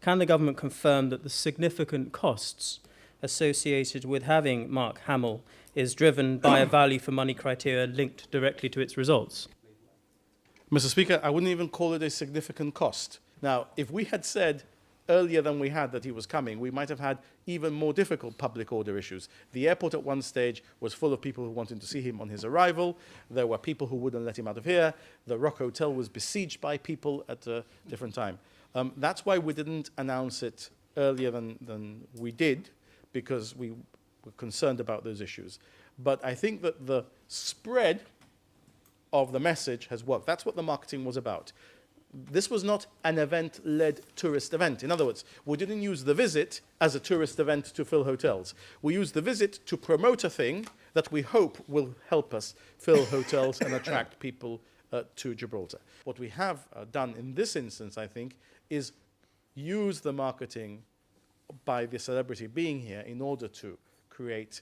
can the government confirm that the significant costs associated with having Mark Hamill is driven by a value for money criteria linked directly to its results? Mr. Speaker, I wouldn't even call it a significant cost. Now, if we had said earlier than we had that he was coming, we might have had even more difficult public order issues. The airport at one stage was full of people who wanted to see him on his arrival. There were people who wouldn't let him out of here. The Rock Hotel was besieged by people at a different time. That's why we didn't announce it earlier than we did, because we were concerned about those issues. But I think that the spread of the message has worked. That's what the marketing was about. This was not an event-led tourist event. In other words, we didn't use the visit as a tourist event to fill hotels. We used the visit to promote a thing that we hope will help us fill hotels and attract people to Gibraltar. What we have done in this instance, I think, is use the marketing by the celebrity being here in order to create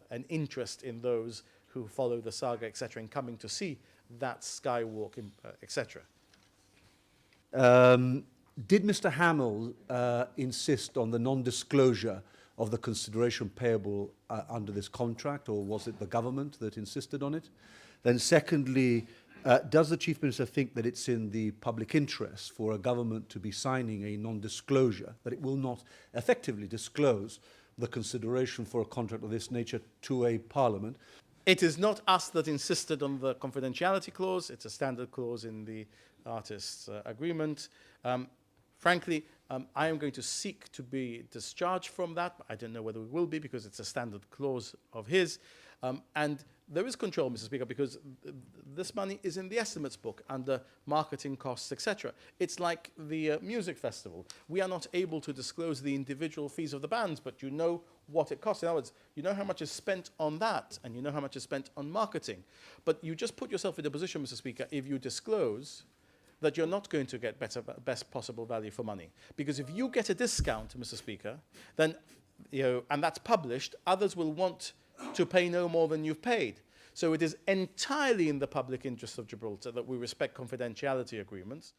an interest in those who follow the saga, etc., and coming to see that Skywalk, etc. Did Mr. Hamill insist on the non-disclosure of the consideration payable under this contract, or was it the government that insisted on it? Then secondly, does the Chief Minister think that it's in the public interest for a government to be signing a non-disclosure, that it will not effectively disclose the consideration for a contract of this nature to a parliament? It is not us that insisted on the confidentiality clause. It's a standard clause in the artist's agreement. Frankly, I am going to seek to be discharged from that. I don't know whether we will be, because it's a standard clause of his. And there is control, Mr. Speaker, because this money is in the estimates book under marketing costs, etc. It's like the music festival. We are not able to disclose the individual fees of the bands, but you know what it costs. In other words, you know how much is spent on that, and you know how much is spent on marketing. But you just put yourself in a position, Mr. Speaker, if you disclose that you're not going to get best possible value for money. Because if you get a discount, Mr. Speaker, then, and that's published, others will want to pay no more than you've paid. So it is entirely in the public interest of Gibraltar that we respect confidentiality agreements.